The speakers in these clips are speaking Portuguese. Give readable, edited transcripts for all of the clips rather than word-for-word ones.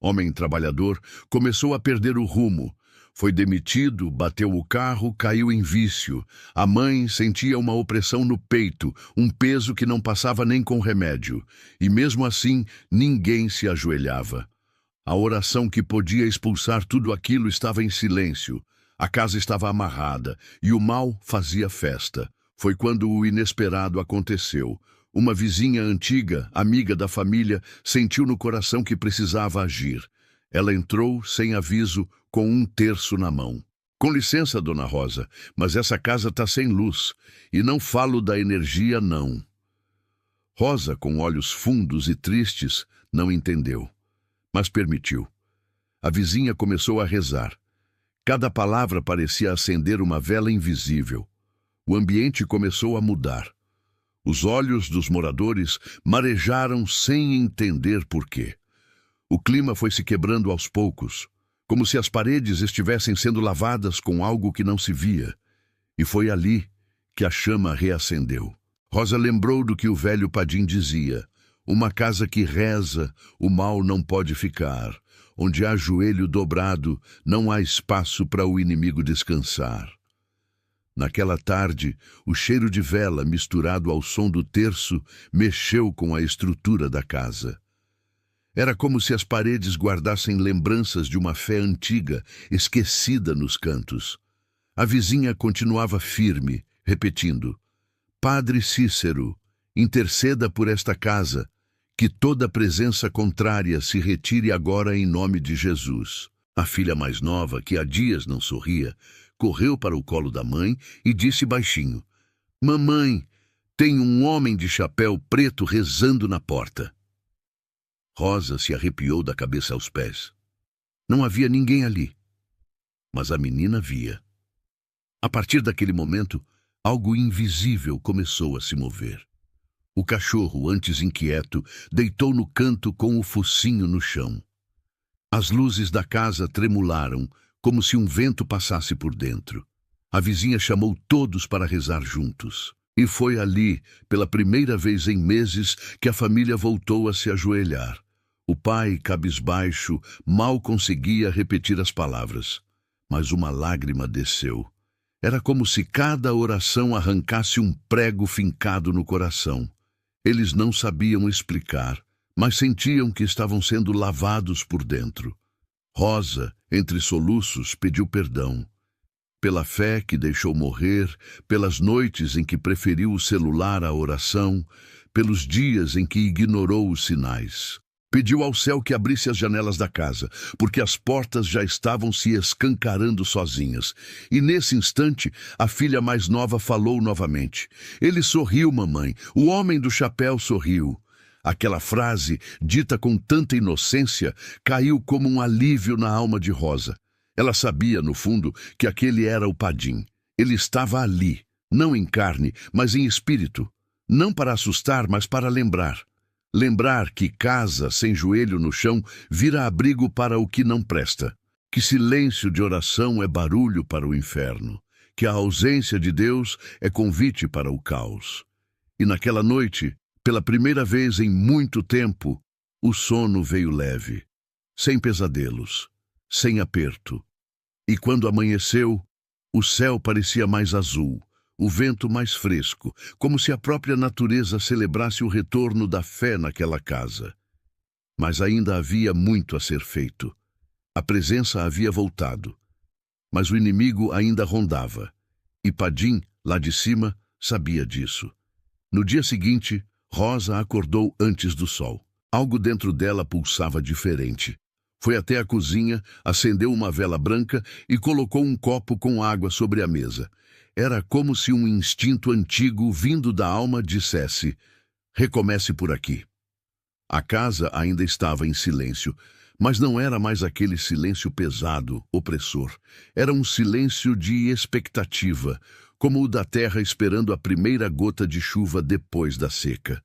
homem trabalhador, começou a perder o rumo. Foi demitido, bateu o carro, caiu em vício. A mãe sentia uma opressão no peito, um peso que não passava nem com remédio. E mesmo assim, ninguém se ajoelhava. A oração que podia expulsar tudo aquilo estava em silêncio. A casa estava amarrada e o mal fazia festa. Foi quando o inesperado aconteceu. Uma vizinha antiga, amiga da família, sentiu no coração que precisava agir. Ela entrou, sem aviso, com um terço na mão. Com licença, dona Rosa, mas essa casa está sem luz. E não falo da energia, não. Rosa, com olhos fundos e tristes, não entendeu, mas permitiu. A vizinha começou a rezar. Cada palavra parecia acender uma vela invisível. O ambiente começou a mudar. Os olhos dos moradores marejaram sem entender por quê. O clima foi se quebrando aos poucos, como se as paredes estivessem sendo lavadas com algo que não se via. E foi ali que a chama reacendeu. Rosa lembrou do que o velho Padim dizia: uma casa que reza, o mal não pode ficar. Onde há joelho dobrado, não há espaço para o inimigo descansar. Naquela tarde, o cheiro de vela misturado ao som do terço mexeu com a estrutura da casa. Era como se as paredes guardassem lembranças de uma fé antiga, esquecida nos cantos. A vizinha continuava firme, repetindo: Padre Cícero, interceda por esta casa, que toda presença contrária se retire agora em nome de Jesus. A filha mais nova, que há dias não sorria, correu para o colo da mãe e disse baixinho: Mamãe, tem um homem de chapéu preto rezando na porta. Rosa se arrepiou da cabeça aos pés. Não havia ninguém ali, mas a menina via. A partir daquele momento, algo invisível começou a se mover. O cachorro, antes inquieto, deitou no canto com o focinho no chão. As luzes da casa tremularam, como se um vento passasse por dentro. A vizinha chamou todos para rezar juntos. E foi ali, pela primeira vez em meses, que a família voltou a se ajoelhar. O pai, cabisbaixo, mal conseguia repetir as palavras, mas uma lágrima desceu. Era como se cada oração arrancasse um prego fincado no coração. Eles não sabiam explicar, mas sentiam que estavam sendo lavados por dentro. Rosa, entre soluços, pediu perdão. Pela fé que deixou morrer, pelas noites em que preferiu o celular à oração, pelos dias em que ignorou os sinais. Pediu ao céu que abrisse as janelas da casa, porque as portas já estavam se escancarando sozinhas. E nesse instante, a filha mais nova falou novamente. Ele sorriu, mamãe. O homem do chapéu sorriu. Aquela frase, dita com tanta inocência, caiu como um alívio na alma de Rosa. Ela sabia, no fundo, que aquele era o Padim. Ele estava ali, não em carne, mas em espírito. Não para assustar, mas para lembrar. Lembrar que casa sem joelho no chão vira abrigo para o que não presta. Que silêncio de oração é barulho para o inferno. Que a ausência de Deus é convite para o caos. E naquela noite, pela primeira vez em muito tempo, o sono veio leve, sem pesadelos, sem aperto. E quando amanheceu, o céu parecia mais azul, o vento mais fresco, como se a própria natureza celebrasse o retorno da fé naquela casa. Mas ainda havia muito a ser feito. A presença havia voltado, mas o inimigo ainda rondava. E Padim, lá de cima, sabia disso. No dia seguinte, Rosa acordou antes do sol. Algo dentro dela pulsava diferente. Foi até a cozinha, acendeu uma vela branca e colocou um copo com água sobre a mesa. Era como se um instinto antigo vindo da alma dissesse: recomece por aqui. A casa ainda estava em silêncio, mas não era mais aquele silêncio pesado, opressor. Era um silêncio de expectativa, como o da terra esperando a primeira gota de chuva depois da seca.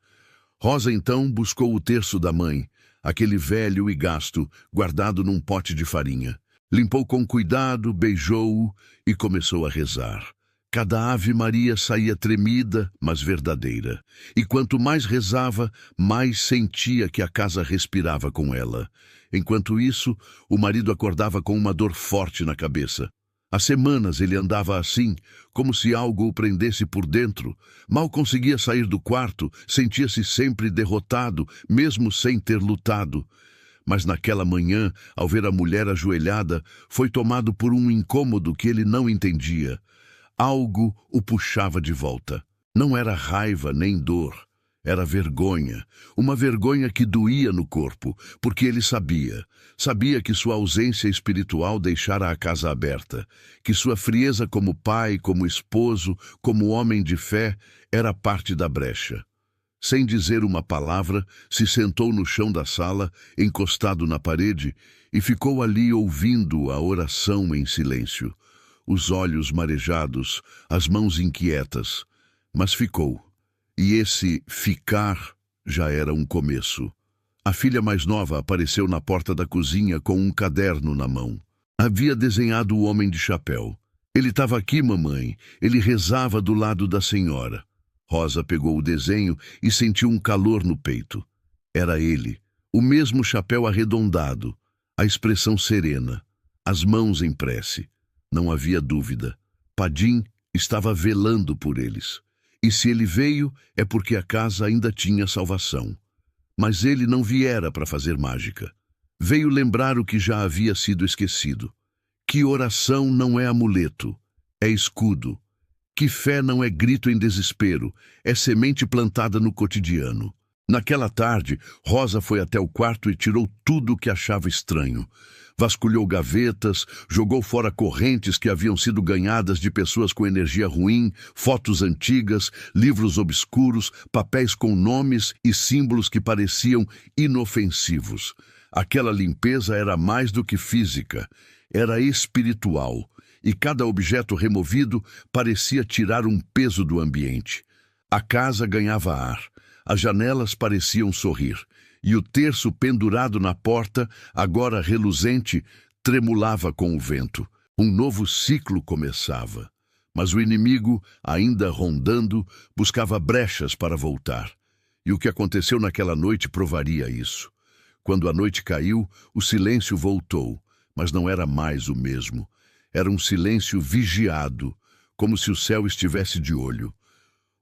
Rosa então buscou o terço da mãe, aquele velho e gasto, guardado num pote de farinha. Limpou com cuidado, beijou-o e começou a rezar. Cada Ave Maria saía tremida, mas verdadeira. E quanto mais rezava, mais sentia que a casa respirava com ela. Enquanto isso, o marido acordava com uma dor forte na cabeça. Há semanas ele andava assim, como se algo o prendesse por dentro. Mal conseguia sair do quarto, sentia-se sempre derrotado, mesmo sem ter lutado. Mas naquela manhã, ao ver a mulher ajoelhada, foi tomado por um incômodo que ele não entendia. Algo o puxava de volta. Não era raiva nem dor. Era vergonha, uma vergonha que doía no corpo, porque ele sabia que sua ausência espiritual deixara a casa aberta, que sua frieza como pai, como esposo, como homem de fé, era parte da brecha. Sem dizer uma palavra, se sentou no chão da sala, encostado na parede, e ficou ali ouvindo a oração em silêncio, os olhos marejados, as mãos inquietas, mas ficou. E esse ficar já era um começo. A filha mais nova apareceu na porta da cozinha com um caderno na mão. Havia desenhado o homem de chapéu. Ele estava aqui, mamãe. Ele rezava do lado da senhora. Rosa pegou o desenho e sentiu um calor no peito. Era ele. O mesmo chapéu arredondado, a expressão serena, as mãos em prece. Não havia dúvida. Padim estava velando por eles. E se ele veio, é porque a casa ainda tinha salvação. Mas ele não viera para fazer mágica. Veio lembrar o que já havia sido esquecido. Que oração não é amuleto, é escudo. Que fé não é grito em desespero, é semente plantada no cotidiano. Naquela tarde, Rosa foi até o quarto e tirou tudo o que achava estranho. Vasculhou gavetas, jogou fora correntes que haviam sido ganhadas de pessoas com energia ruim, fotos antigas, livros obscuros, papéis com nomes e símbolos que pareciam inofensivos. Aquela limpeza era mais do que física, era espiritual, e cada objeto removido parecia tirar um peso do ambiente. A casa ganhava ar, as janelas pareciam sorrir, e o terço pendurado na porta, agora reluzente, tremulava com o vento. Um novo ciclo começava. Mas o inimigo, ainda rondando, buscava brechas para voltar. E o que aconteceu naquela noite provaria isso. Quando a noite caiu, o silêncio voltou, mas não era mais o mesmo. Era um silêncio vigiado, como se o céu estivesse de olho.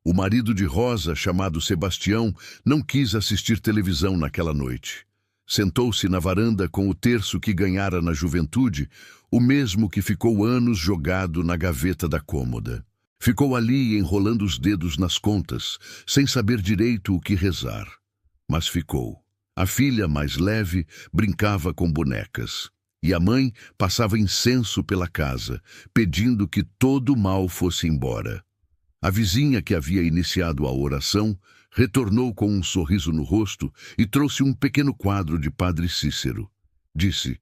O marido de Rosa, chamado Sebastião, não quis assistir televisão naquela noite. Sentou-se na varanda com o terço que ganhara na juventude, o mesmo que ficou anos jogado na gaveta da cômoda. Ficou ali enrolando os dedos nas contas, sem saber direito o que rezar. Mas ficou. A filha, mais leve, brincava com bonecas. E a mãe passava incenso pela casa, pedindo que todo o mal fosse embora. A vizinha que havia iniciado a oração retornou com um sorriso no rosto e trouxe um pequeno quadro de Padre Cícero. Disse: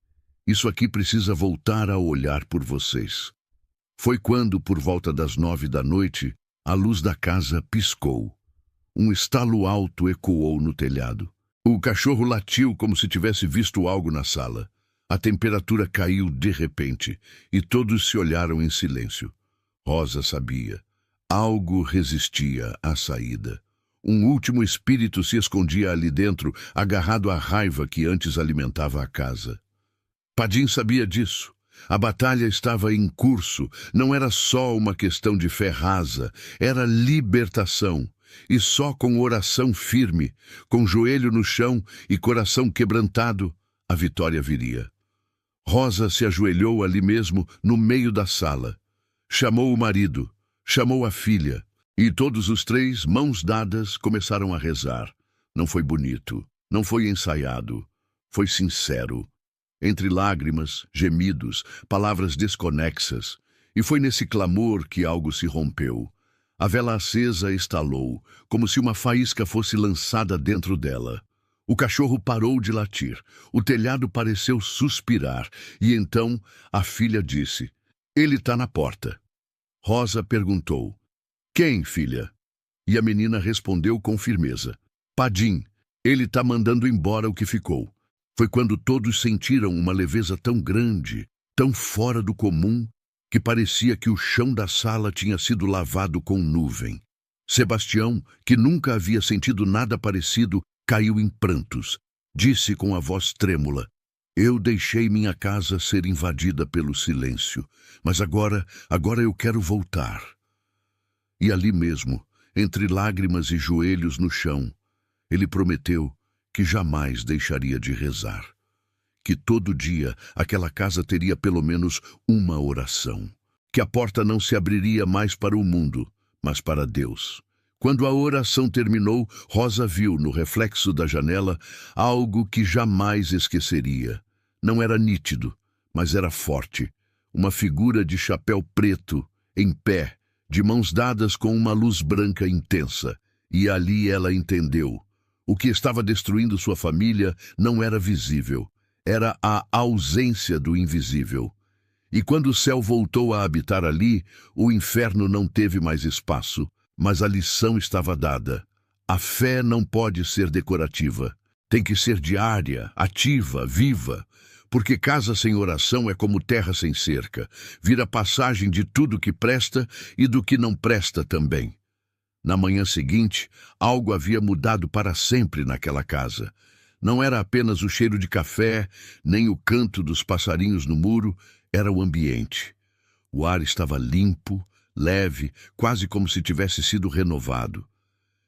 "Isso aqui precisa voltar a olhar por vocês." Foi quando, por volta das 9 da noite, a luz da casa piscou. Um estalo alto ecoou no telhado. O cachorro latiu como se tivesse visto algo na sala. A temperatura caiu de repente e todos se olharam em silêncio. Rosa sabia. Algo resistia à saída. Um último espírito se escondia ali dentro, agarrado à raiva que antes alimentava a casa. Padim sabia disso. A batalha estava em curso. Não era só uma questão de fé rasa, era libertação. E só com oração firme, com joelho no chão e coração quebrantado, a vitória viria. Rosa se ajoelhou ali mesmo, no meio da sala. Chamou o marido. Chamou a filha, e todos os três, mãos dadas, começaram a rezar. Não foi bonito, não foi ensaiado, foi sincero. Entre lágrimas, gemidos, palavras desconexas. E foi nesse clamor que algo se rompeu. A vela acesa estalou, como se uma faísca fosse lançada dentro dela. O cachorro parou de latir, o telhado pareceu suspirar, e então a filha disse: "Ele está na porta." Rosa perguntou: "Quem, filha?" E a menina respondeu com firmeza: "Padim, ele está mandando embora o que ficou." Foi quando todos sentiram uma leveza tão grande, tão fora do comum, que parecia que o chão da sala tinha sido lavado com nuvem. Sebastião, que nunca havia sentido nada parecido, caiu em prantos. Disse com a voz trêmula: Eu deixei minha casa ser invadida pelo silêncio, mas agora eu quero voltar. E ali mesmo, entre lágrimas e joelhos no chão, ele prometeu que jamais deixaria de rezar. Que todo dia aquela casa teria pelo menos uma oração. Que a porta não se abriria mais para o mundo, mas para Deus. Quando a oração terminou, Rosa viu no reflexo da janela algo que jamais esqueceria. Não era nítido, mas era forte. Uma figura de chapéu preto, em pé, de mãos dadas com uma luz branca intensa. E ali ela entendeu. O que estava destruindo sua família não era visível. Era a ausência do invisível. E quando o céu voltou a habitar ali, o inferno não teve mais espaço. Mas a lição estava dada. A fé não pode ser decorativa. Tem que ser diária, ativa, viva. Porque casa sem oração é como terra sem cerca. Vira passagem de tudo que presta e do que não presta também. Na manhã seguinte, algo havia mudado para sempre naquela casa. Não era apenas o cheiro de café, nem o canto dos passarinhos no muro, era o ambiente. O ar estava limpo, leve, quase como se tivesse sido renovado.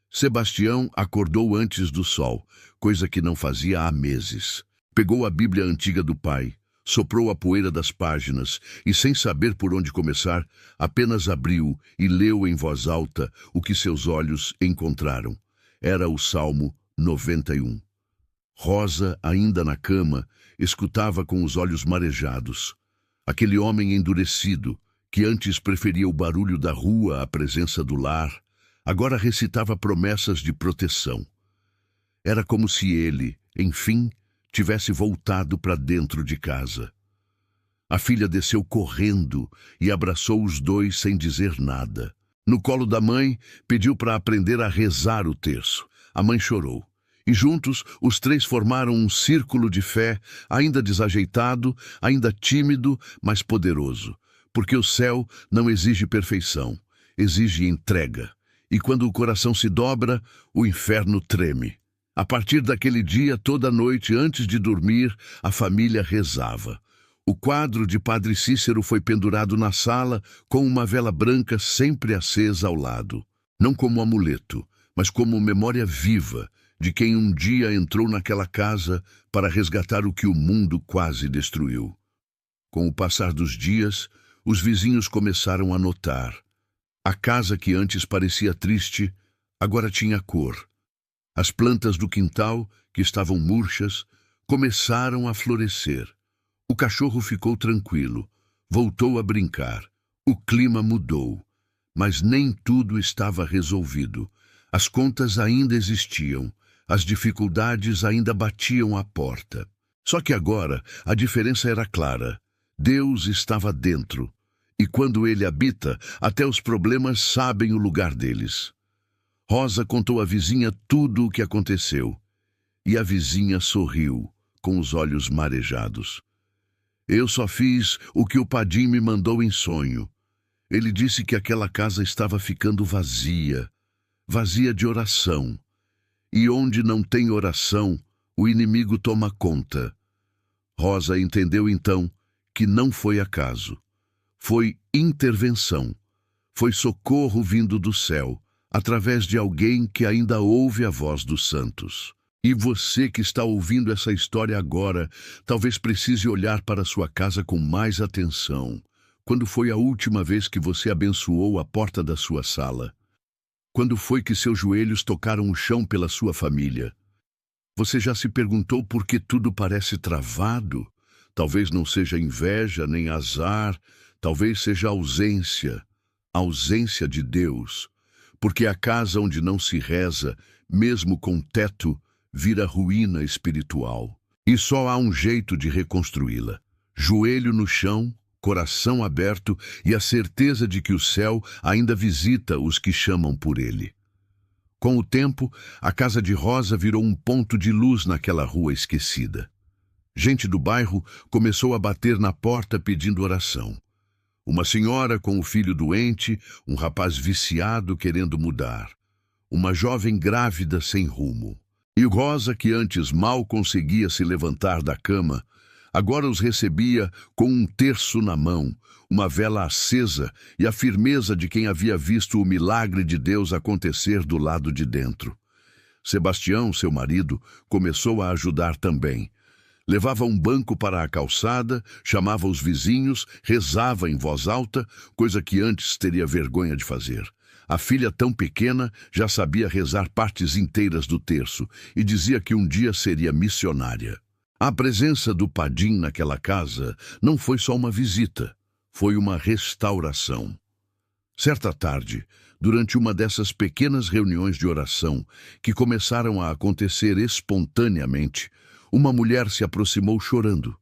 Sebastião acordou antes do sol, coisa que não fazia há meses. Pegou a Bíblia antiga do pai, soprou a poeira das páginas e, sem saber por onde começar, apenas abriu e leu em voz alta o que seus olhos encontraram. Era o Salmo 91. Rosa, ainda na cama, escutava com os olhos marejados. Aquele homem endurecido, que antes preferia o barulho da rua à presença do lar, agora recitava promessas de proteção. Era como se ele, enfim, tivesse voltado para dentro de casa. A filha desceu correndo e abraçou os dois sem dizer nada. No colo da mãe, pediu para aprender a rezar o terço. A mãe chorou. E juntos, os três formaram um círculo de fé, ainda desajeitado, ainda tímido, mas poderoso. Porque o céu não exige perfeição, exige entrega. E quando o coração se dobra, o inferno treme. A partir daquele dia, toda noite, antes de dormir, a família rezava. O quadro de Padre Cícero foi pendurado na sala, com uma vela branca sempre acesa ao lado. Não como amuleto, mas como memória viva de quem um dia entrou naquela casa para resgatar o que o mundo quase destruiu. Com o passar dos dias, os vizinhos começaram a notar. A casa que antes parecia triste, agora tinha cor. As plantas do quintal, que estavam murchas, começaram a florescer. O cachorro ficou tranquilo, voltou a brincar. O clima mudou, mas nem tudo estava resolvido. As contas ainda existiam, as dificuldades ainda batiam à porta. Só que agora a diferença era clara. Deus estava dentro, e quando ele habita, até os problemas sabem o lugar deles. Rosa contou à vizinha tudo o que aconteceu, e a vizinha sorriu, com os olhos marejados. Eu só fiz o que o Padim me mandou em sonho. Ele disse que aquela casa estava ficando vazia, vazia de oração. E onde não tem oração, o inimigo toma conta. Rosa entendeu então que não foi acaso. Foi intervenção. Foi socorro vindo do céu, através de alguém que ainda ouve a voz dos santos. E você que está ouvindo essa história agora, talvez precise olhar para sua casa com mais atenção. Quando foi a última vez que você abençoou a porta da sua sala? Quando foi que seus joelhos tocaram o chão pela sua família? Você já se perguntou por que tudo parece travado? Talvez não seja inveja nem azar, talvez seja ausência de Deus. Porque a casa onde não se reza, mesmo com teto, vira ruína espiritual. E só há um jeito de reconstruí-la: joelho no chão, coração aberto e a certeza de que o céu ainda visita os que chamam por ele. Com o tempo, a casa de Rosa virou um ponto de luz naquela rua esquecida. Gente do bairro começou a bater na porta pedindo oração. Uma senhora com o filho doente, um rapaz viciado querendo mudar, uma jovem grávida sem rumo. E Rosa, que antes mal conseguia se levantar da cama, Agora os recebia com um terço na mão, uma vela acesa e a firmeza de quem havia visto o milagre de Deus acontecer do lado de dentro. Sebastião, seu marido, começou a ajudar também. Levava um banco para a calçada, chamava os vizinhos, rezava em voz alta, coisa que antes teria vergonha de fazer. A filha, tão pequena, já sabia rezar partes inteiras do terço e dizia que um dia seria missionária. A presença do Padim naquela casa não foi só uma visita, foi uma restauração. Certa tarde, durante uma dessas pequenas reuniões de oração que começaram a acontecer espontaneamente, uma mulher se aproximou chorando.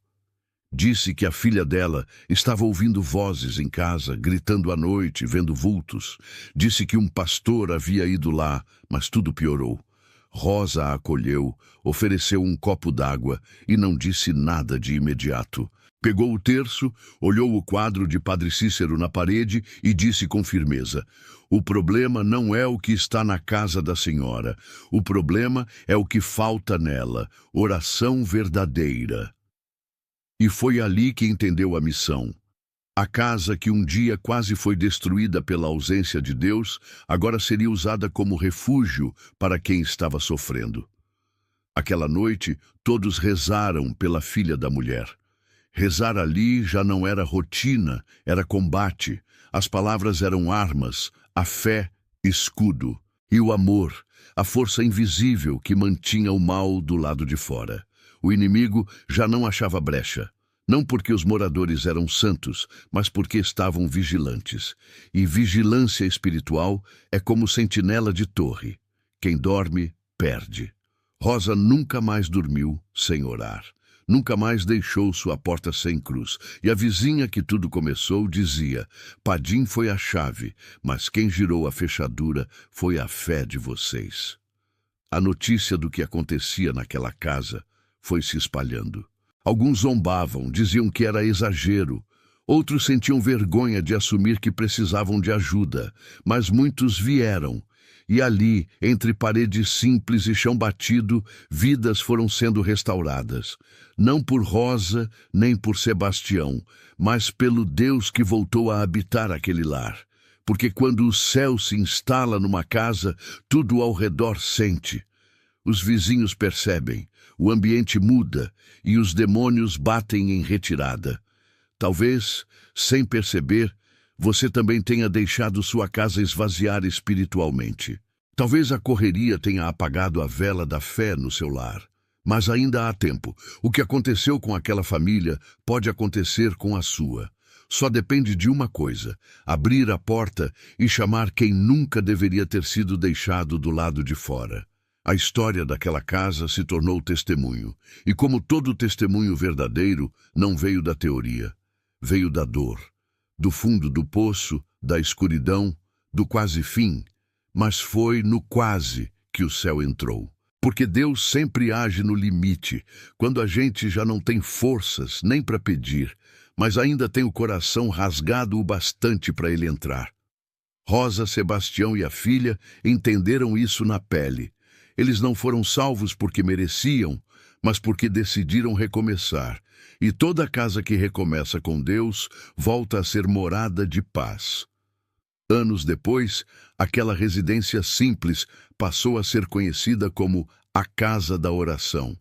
Disse que a filha dela estava ouvindo vozes em casa, gritando à noite, vendo vultos. Disse que um pastor havia ido lá, mas tudo piorou. Rosa a acolheu, ofereceu um copo d'água e não disse nada de imediato. Pegou o terço, olhou o quadro de Padre Cícero na parede e disse com firmeza: "O problema não é o que está na casa da senhora. O problema é o que falta nela, oração verdadeira." E foi ali que entendeu a missão. A casa que um dia quase foi destruída pela ausência de Deus, agora seria usada como refúgio para quem estava sofrendo. Aquela noite, todos rezaram pela filha da mulher. Rezar ali já não era rotina, era combate. As palavras eram armas, a fé, escudo. E o amor, a força invisível que mantinha o mal do lado de fora. O inimigo já não achava brecha. Não porque os moradores eram santos, mas porque estavam vigilantes. E vigilância espiritual é como sentinela de torre. Quem dorme, perde. Rosa nunca mais dormiu sem orar. Nunca mais deixou sua porta sem cruz. E a vizinha que tudo começou dizia: "Padim foi a chave, mas quem girou a fechadura foi a fé de vocês." A notícia do que acontecia naquela casa foi se espalhando. Alguns zombavam, diziam que era exagero. Outros sentiam vergonha de assumir que precisavam de ajuda, mas muitos vieram. E ali, entre paredes simples e chão batido, vidas foram sendo restauradas. Não por Rosa, nem por Sebastião, mas pelo Deus que voltou a habitar aquele lar. Porque quando o céu se instala numa casa, tudo ao redor sente. Os vizinhos percebem, o ambiente muda e os demônios batem em retirada. Talvez, sem perceber, você também tenha deixado sua casa esvaziar espiritualmente. Talvez a correria tenha apagado a vela da fé no seu lar. Mas ainda há tempo. O que aconteceu com aquela família pode acontecer com a sua. Só depende de uma coisa: abrir a porta e chamar quem nunca deveria ter sido deixado do lado de fora. A história daquela casa se tornou testemunho. E como todo testemunho verdadeiro, não veio da teoria. Veio da dor. Do fundo do poço, da escuridão, do quase fim. Mas foi no quase que o céu entrou. Porque Deus sempre age no limite, quando a gente já não tem forças nem para pedir, mas ainda tem o coração rasgado o bastante para ele entrar. Rosa, Sebastião e a filha entenderam isso na pele. Eles não foram salvos porque mereciam, mas porque decidiram recomeçar. E toda casa que recomeça com Deus volta a ser morada de paz. Anos depois, aquela residência simples passou a ser conhecida como a Casa da Oração.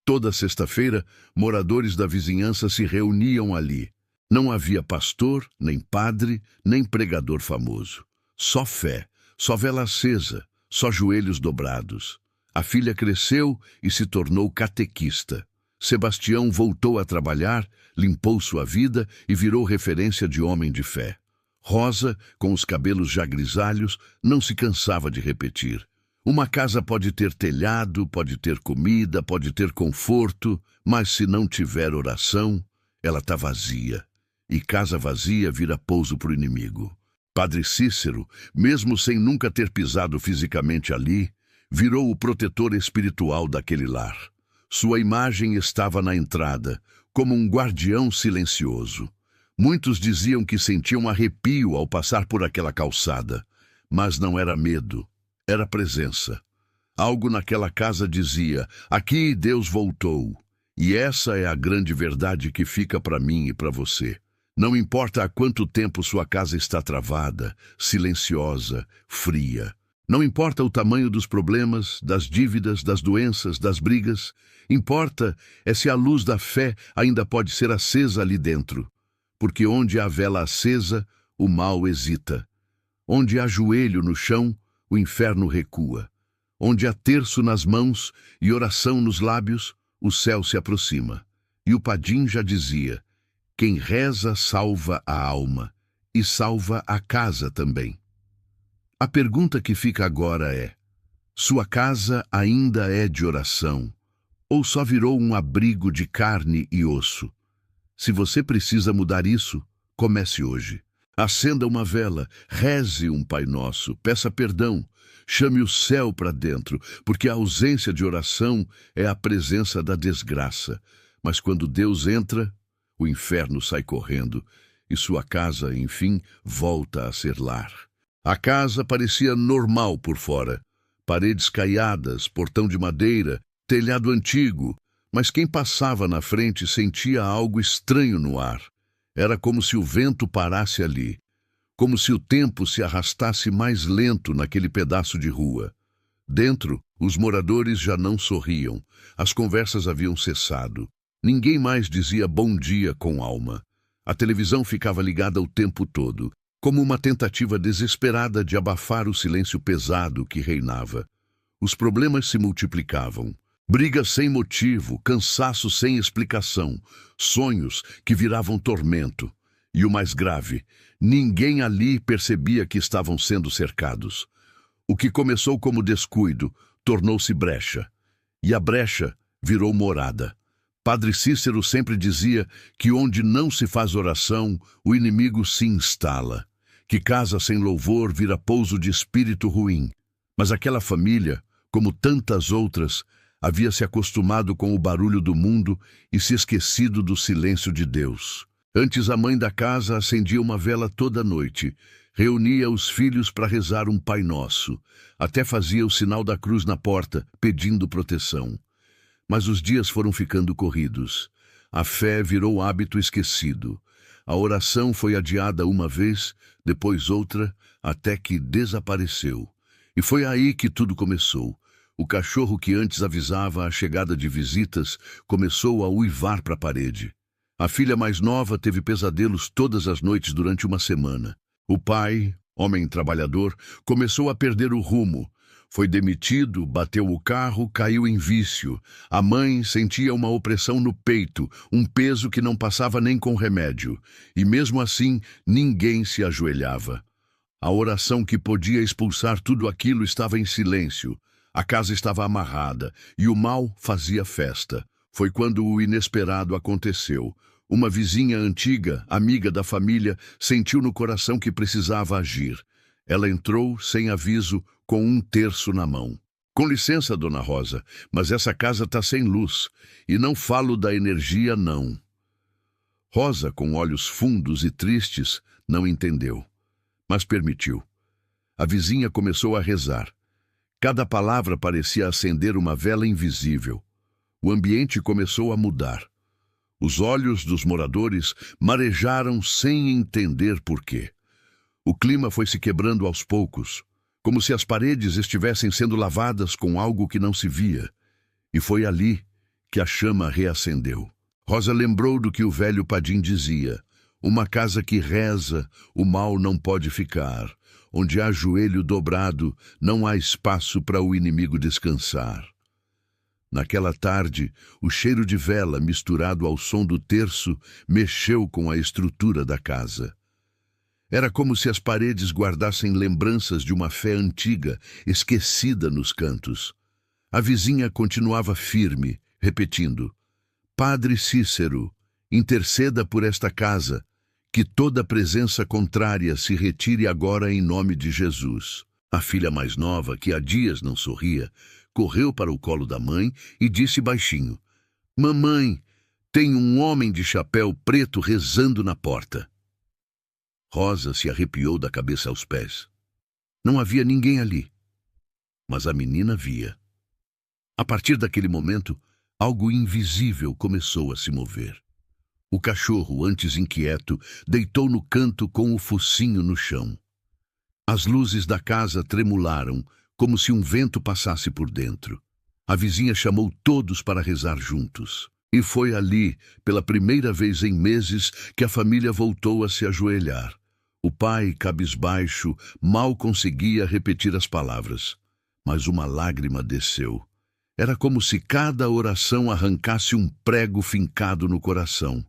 Toda sexta-feira, moradores da vizinhança se reuniam ali. Não havia pastor, nem padre, nem pregador famoso. Só fé, só vela acesa, só joelhos dobrados. A filha cresceu e se tornou catequista. Sebastião voltou a trabalhar, limpou sua vida e virou referência de homem de fé. Rosa, com os cabelos já grisalhos, não se cansava de repetir: uma casa pode ter telhado, pode ter comida, pode ter conforto, mas se não tiver oração, ela está vazia. E casa vazia vira pouso para o inimigo. Padre Cícero, mesmo sem nunca ter pisado fisicamente ali, virou o protetor espiritual daquele lar. Sua imagem estava na entrada, como um guardião silencioso. Muitos diziam que sentiam arrepio ao passar por aquela calçada, mas não era medo, era presença. Algo naquela casa dizia: aqui Deus voltou. E essa é a grande verdade que fica para mim e para você. Não importa há quanto tempo sua casa está travada, silenciosa, fria. Não importa o tamanho dos problemas, das dívidas, das doenças, das brigas. Importa é se a luz da fé ainda pode ser acesa ali dentro. Porque onde há vela acesa, o mal hesita. Onde há joelho no chão, o inferno recua. Onde há terço nas mãos e oração nos lábios, o céu se aproxima. E o Padim já dizia: quem reza salva a alma e salva a casa também. A pergunta que fica agora é: sua casa ainda é de oração ou só virou um abrigo de carne e osso? Se você precisa mudar isso, comece hoje. Acenda uma vela, reze um Pai Nosso, peça perdão, chame o céu para dentro, porque a ausência de oração é a presença da desgraça. Mas quando Deus entra, o inferno sai correndo e sua casa, enfim, volta a ser lar. A casa parecia normal por fora. Paredes caiadas, portão de madeira, telhado antigo, mas quem passava na frente sentia algo estranho no ar. Era como se o vento parasse ali, como se o tempo se arrastasse mais lento naquele pedaço de rua. Dentro, os moradores já não sorriam, as conversas haviam cessado. Ninguém mais dizia bom dia com alma. A televisão ficava ligada o tempo todo, como uma tentativa desesperada de abafar o silêncio pesado que reinava. Os problemas se multiplicavam. Brigas sem motivo, cansaço sem explicação, sonhos que viravam tormento. E o mais grave, ninguém ali percebia que estavam sendo cercados. O que começou como descuido tornou-se brecha. E a brecha virou morada. Padre Cícero sempre dizia que onde não se faz oração, o inimigo se instala. Que casa sem louvor vira pouso de espírito ruim. Mas aquela família, como tantas outras, havia se acostumado com o barulho do mundo e se esquecido do silêncio de Deus. Antes, a mãe da casa acendia uma vela toda noite, reunia os filhos para rezar um Pai Nosso, até fazia o sinal da cruz na porta, pedindo proteção. Mas os dias foram ficando corridos. A fé virou hábito esquecido. A oração foi adiada uma vez, depois outra, até que desapareceu. E foi aí que tudo começou. O cachorro que antes avisava a chegada de visitas começou a uivar para a parede. A filha mais nova teve pesadelos todas as noites durante uma semana. O pai, homem trabalhador, começou a perder o rumo. Foi demitido, bateu o carro, caiu em vício. A mãe sentia uma opressão no peito, um peso que não passava nem com remédio. E mesmo assim, ninguém se ajoelhava. A oração que podia expulsar tudo aquilo estava em silêncio. A casa estava amarrada e o mal fazia festa. Foi quando o inesperado aconteceu. Uma vizinha antiga, amiga da família, sentiu no coração que precisava agir. Ela entrou, sem aviso, com um terço na mão. Com licença, dona Rosa, mas essa casa está sem luz. E não falo da energia, não. Rosa, com olhos fundos e tristes, não entendeu, mas permitiu. A vizinha começou a rezar. Cada palavra parecia acender uma vela invisível. O ambiente começou a mudar. Os olhos dos moradores marejaram sem entender por quê. O clima foi se quebrando aos poucos, como se as paredes estivessem sendo lavadas com algo que não se via. E foi ali que a chama reacendeu. Rosa lembrou do que o velho Padim dizia: uma casa que reza, o mal não pode ficar. Onde há joelho dobrado, não há espaço para o inimigo descansar. Naquela tarde, o cheiro de vela misturado ao som do terço mexeu com a estrutura da casa. Era como se as paredes guardassem lembranças de uma fé antiga, esquecida nos cantos. A vizinha continuava firme, repetindo: Padre Cícero, interceda por esta casa, que toda presença contrária se retire agora em nome de Jesus. A filha mais nova, que há dias não sorria, correu para o colo da mãe e disse baixinho: Mamãe, tem um homem de chapéu preto rezando na porta. Rosa se arrepiou da cabeça aos pés. Não havia ninguém ali, mas a menina via. A partir daquele momento, algo invisível começou a se mover. O cachorro, antes inquieto, deitou no canto com o focinho no chão. As luzes da casa tremularam, como se um vento passasse por dentro. A vizinha chamou todos para rezar juntos. E foi ali, pela primeira vez em meses, que a família voltou a se ajoelhar. O pai, cabisbaixo, mal conseguia repetir as palavras. Mas uma lágrima desceu. Era como se cada oração arrancasse um prego fincado no coração.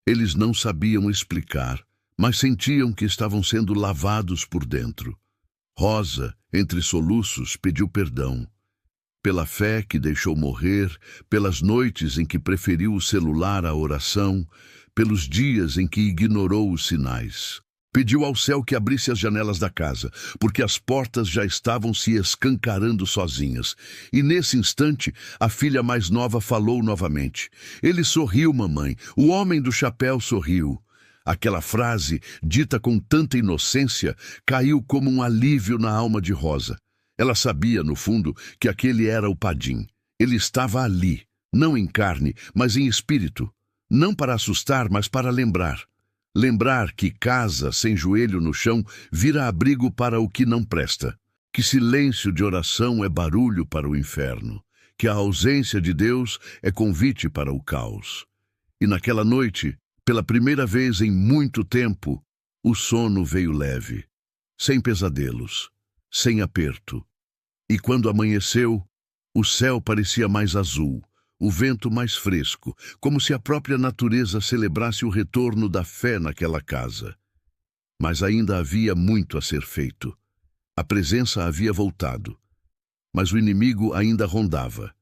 Eles não sabiam explicar, mas sentiam que estavam sendo lavados por dentro. Rosa, entre soluços, pediu perdão. Pela fé que deixou morrer, pelas noites em que preferiu o celular à oração, pelos dias em que ignorou os sinais. Pediu ao céu que abrisse as janelas da casa, porque as portas já estavam se escancarando sozinhas. E nesse instante, a filha mais nova falou novamente. Ele sorriu, mamãe. O homem do chapéu sorriu. Aquela frase, dita com tanta inocência, caiu como um alívio na alma de Rosa. Ela sabia, no fundo, que aquele era o Padim. Ele estava ali, não em carne, mas em espírito. Não para assustar, mas para lembrar. Lembrar que casa sem joelho no chão vira abrigo para o que não presta. Que silêncio de oração é barulho para o inferno. Que a ausência de Deus é convite para o caos. E naquela noite, pela primeira vez em muito tempo, o sono veio leve, sem pesadelos, sem aperto. E quando amanheceu, o céu parecia mais azul, o vento mais fresco, como se a própria natureza celebrasse o retorno da fé naquela casa. Mas ainda havia muito a ser feito. A presença havia voltado, mas o inimigo ainda rondava.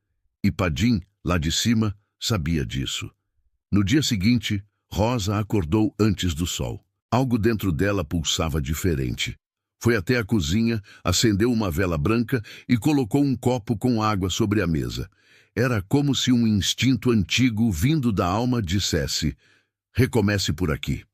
E Padim, lá de cima, sabia disso. No dia seguinte, Rosa acordou antes do sol. Algo dentro dela pulsava diferente. Foi até a cozinha, acendeu uma vela branca e colocou um copo com água sobre a mesa. Era como se um instinto antigo vindo da alma dissesse: recomece por aqui.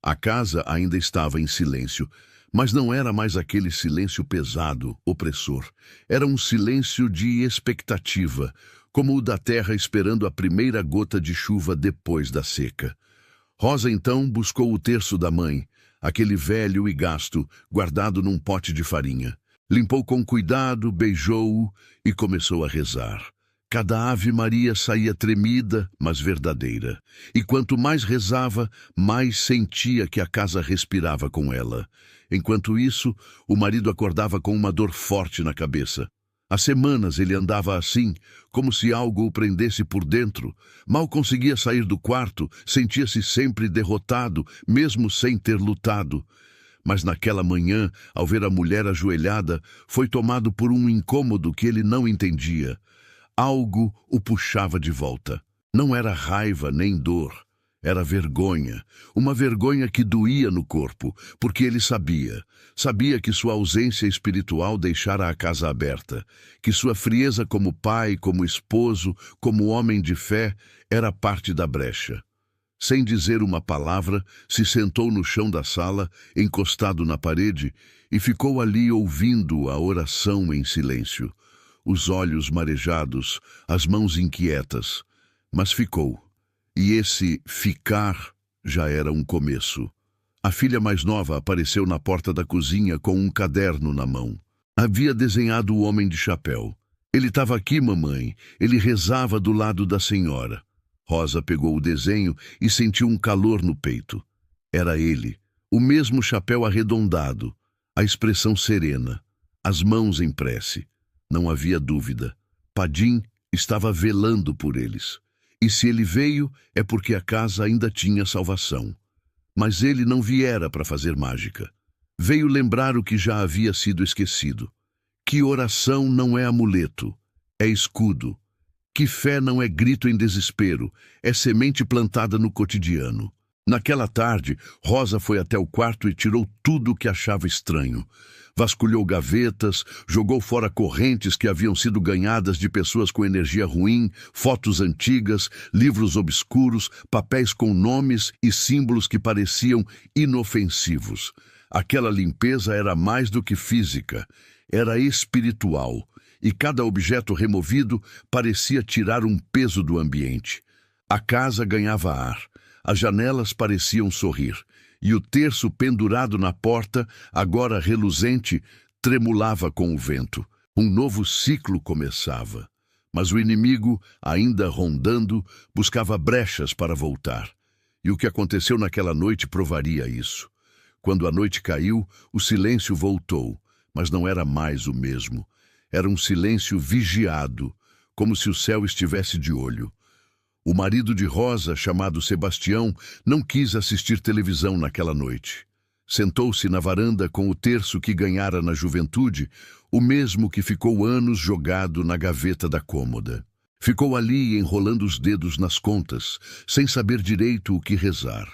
A casa ainda estava em silêncio, mas não era mais aquele silêncio pesado, opressor. Era um silêncio de expectativa, como o da terra esperando a primeira gota de chuva depois da seca. Rosa então buscou o terço da mãe, aquele velho e gasto, guardado num pote de farinha. Limpou com cuidado, beijou-o e começou a rezar. Cada Ave Maria saía tremida, mas verdadeira. E quanto mais rezava, mais sentia que a casa respirava com ela. Enquanto isso, o marido acordava com uma dor forte na cabeça. Há semanas ele andava assim, como se algo o prendesse por dentro. Mal conseguia sair do quarto, sentia-se sempre derrotado, mesmo sem ter lutado. Mas naquela manhã, ao ver a mulher ajoelhada, foi tomado por um incômodo que ele não entendia. Algo o puxava de volta. Não era raiva nem dor. Era vergonha. Uma vergonha que doía no corpo, porque ele sabia. Sabia que sua ausência espiritual deixara a casa aberta. Que sua frieza como pai, como esposo, como homem de fé, era parte da brecha. Sem dizer uma palavra, se sentou no chão da sala, encostado na parede, e ficou ali ouvindo a oração em silêncio. Os olhos marejados, as mãos inquietas. Mas ficou. E esse ficar já era um começo. A filha mais nova apareceu na porta da cozinha com um caderno na mão. Havia desenhado o homem de chapéu. Ele estava aqui, mamãe. Ele rezava do lado da senhora. Rosa pegou o desenho e sentiu um calor no peito. Era ele. O mesmo chapéu arredondado. A expressão serena. As mãos em prece. Não havia dúvida. Padim estava velando por eles. E se ele veio, é porque a casa ainda tinha salvação. Mas ele não viera para fazer mágica. Veio lembrar o que já havia sido esquecido. Que oração não é amuleto, é escudo. Que fé não é grito em desespero, é semente plantada no cotidiano. Naquela tarde, Rosa foi até o quarto e tirou tudo o que achava estranho. Vasculhou gavetas, jogou fora correntes que haviam sido ganhadas de pessoas com energia ruim, fotos antigas, livros obscuros, papéis com nomes e símbolos que pareciam inofensivos. Aquela limpeza era mais do que física, era espiritual. e cada objeto removido parecia tirar um peso do ambiente. A casa ganhava ar, as janelas pareciam sorrir, e o terço pendurado na porta, agora reluzente, tremulava com o vento. Um novo ciclo começava. Mas o inimigo, ainda rondando, buscava brechas para voltar. E o que aconteceu naquela noite provaria isso. Quando a noite caiu, o silêncio voltou, mas não era mais o mesmo. Era um silêncio vigiado, como se o céu estivesse de olho. O marido de Rosa, chamado Sebastião, não quis assistir televisão naquela noite. Sentou-se na varanda com o terço que ganhara na juventude, o mesmo que ficou anos jogado na gaveta da cômoda. Ficou ali enrolando os dedos nas contas, sem saber direito o que rezar.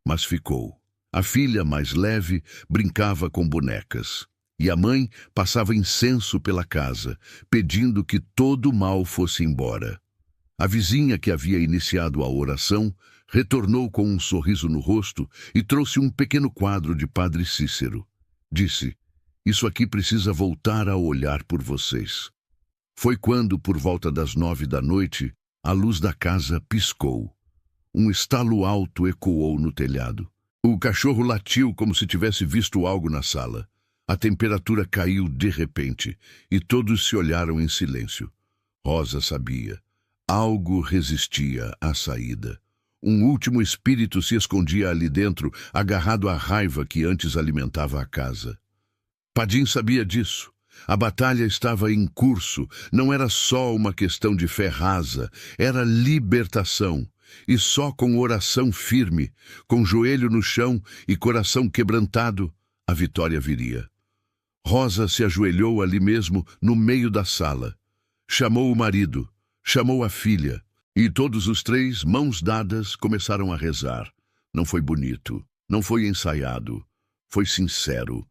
Mas ficou. A filha, mais leve, brincava com bonecas. E a mãe passava incenso pela casa, pedindo que todo o mal fosse embora. A vizinha que havia iniciado a oração retornou com um sorriso no rosto e trouxe um pequeno quadro de Padre Cícero. Disse: "Isso aqui precisa voltar a olhar por vocês." Foi quando, por volta das 9 da noite, a luz da casa piscou. Um estalo alto ecoou no telhado. O cachorro latiu como se tivesse visto algo na sala. A temperatura caiu de repente e todos se olharam em silêncio. Rosa sabia. Algo resistia à saída. Um último espírito se escondia ali dentro, agarrado à raiva que antes alimentava a casa. Padim sabia disso. A batalha estava em curso. Não era só uma questão de fé rasa, era libertação. E só com oração firme, com joelho no chão e coração quebrantado, a vitória viria. Rosa se ajoelhou ali mesmo, no meio da sala. Chamou o marido. Chamou a filha, e todos os três, mãos dadas, começaram a rezar. Não foi bonito, não foi ensaiado, foi sincero.